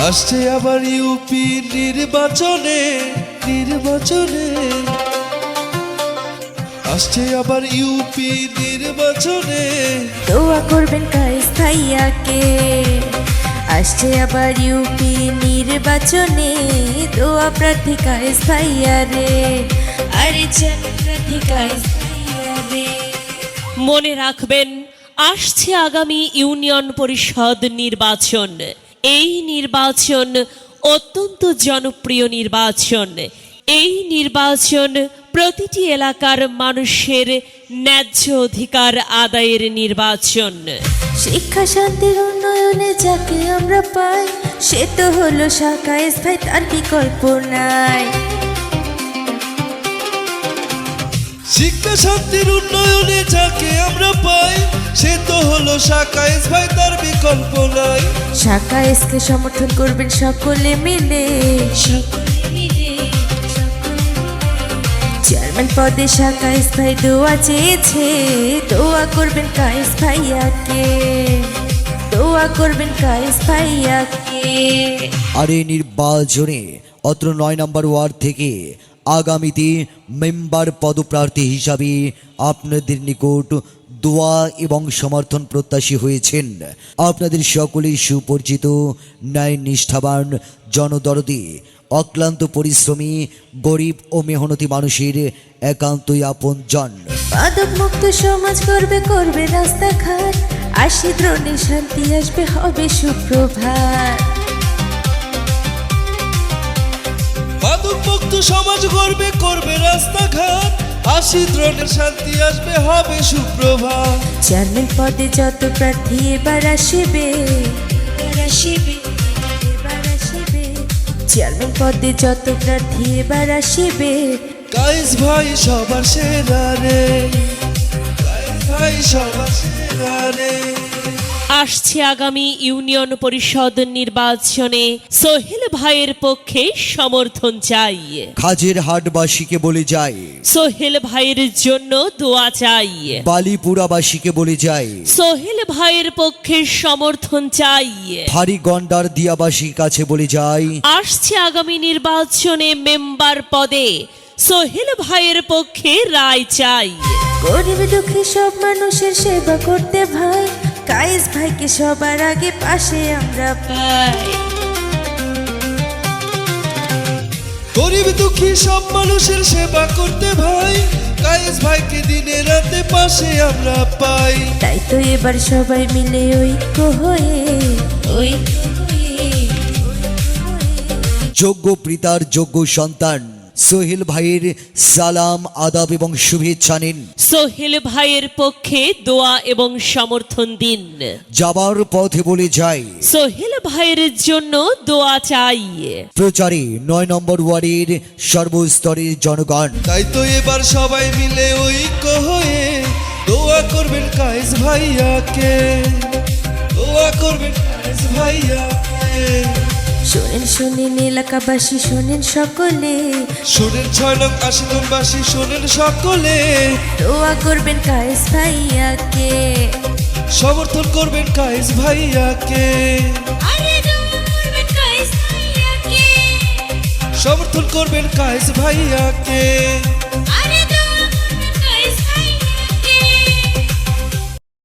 আসছে আবার ইউপি নির্বাচনে, নির্বাচনে আসছে আবার ইউপি নির্বাচনে। দোয়া করবেন কায়েস ভাইয়াকে। আসছে আবার ইউপি নির্বাচনে, দোয়া প্রার্থী কায়েস ভাইয়া রে। আরে চল প্রার্থী কায়েস ভাইয়া রে। মনে রাখবেন, আসছে আগামী ইউনিয়ন পরিষদ নির্বাচন। এই নির্বাচন অত্যন্ত জনপ্রিয় নির্বাচন। এই নির্বাচন প্রতিটি এলাকার মানুষের ন্যায্য অধিকার আদায়ের নির্বাচন। শিক্ষা শান্তির উন্নয়নে যাকে আমরা পাই, সে তো হলো কায়েস ভাই, তার বিকল্প নাই। শিক্ষা শান্তির উন্নয়নে যাকে আমরা পাই, সে তো হলো কায়েস ভাই, তার বিকল্প নাই। কায়েসকে সমর্থন করবেন সকলে মিলে। চেয়ারম্যান পদে কায়েস ভাই দোয়া চেয়েছে, দোয়া করবেন কায়েস ভাইয়াকে, দোয়া করবেন কায়েস ভাইয়াকে। আর এই নির্বাচনে অত্র ৯ নম্বর ওয়ার্ড থেকে আগামীতে মেম্বার পদপ্রার্থী হিসাবে আপনাদের নিকট দোয়া এবং সমর্থন প্রত্যাশী হয়েছেন আপনাদের সকলেই সুপরিচিত, ন্যায় নিষ্ঠাবান, জনদরদি, অক্লান্ত পরিশ্রমী, গরিব ও মেহনতি মানুষের একান্তই আপনজন। মাদক মুক্ত সমাজ করবে, করবে রাস্তাঘাট, আসি দ্রোণে শান্তি আসবে, হবে সুপ্রভাত। মাদক মুক্ত সমাজ গড়বে, করবে রাস্তাঘাট, আসি দ্রোণের শান্তি আসবে, হবে সুপ্রভাত। চেয়ারম্যান পদে যত প্রার্থী এবার আসিবে, চেয়ারম্যান পদে যত প্রার্থী এবার আসিবে, কায়েস ভাই সবার সেরা রে, কায়েস ভাই সবার সেরা রে। আসছে আগামী ইউনিয়ন পরিষদ নির্বাচনে সোহেল ভাইয়ের পক্ষে সমর্থন চাই। খাজের হাটবাসীকে বলে যায়, সোহেল ভাইয়ের জন্য দোয়া চাই। বালিপুরাবাসীকে বলে যায়, সোহেল ভাইয়ের পক্ষে সমর্থন চাই। ভারী গন্ডার দিয়াবাসীর কাছে বলে যায়, আসছে আগামী নির্বাচনে মেম্বার পদে সোহেল ভাইয়ের পক্ষে রায় চাই। গরিব দুঃখী সব মানুষের সেবা করতে ভাই, কায়েস ভাইকে সবার আগে পাশে আমরা পাই। গরিব দুঃখী সব মানুষের সেবা করতে ভাই, কায়েস ভাইকে দিনে রাতে পাশে আমরা পাই। তাই তো এবার সবাই মিলে ঐক্য হয়ে, যোগ্য পিতার যোগ্য সন্তান সোহেল ভাইয়ের সালাম, আদাব এবং শুভেচ্ছা নিন। সোহেল ভাইয়ের পক্ষে দোয়া এবং সমর্থন দিন। যাবার পথে বলে যায়, সোহেল ভাইয়ের জন্য দোয়া চাই। প্রচারে ৯ নম্বর ওয়ার্ডের সর্বস্তরের জনগণ। তাই তো এবার সবাই মিলে ঐক্য হয়ে দোয়া করবেন কায়েস ভাইয়াকে, দোয়া করবেন কায়েস ভাইয়াকে। শোনেন শোনেন এলাকাবাসী, শোনেন সকলে, শোনেন ৬ নং আশিগঞ্জবাসী, শোনেন সকলে, দোয়া করবেন কায়েস ভাইয়াকে, সমর্থন করবেন কায়েস ভাইয়াকে, সমর্থন করবেন কায়েস ভাইয়াকে।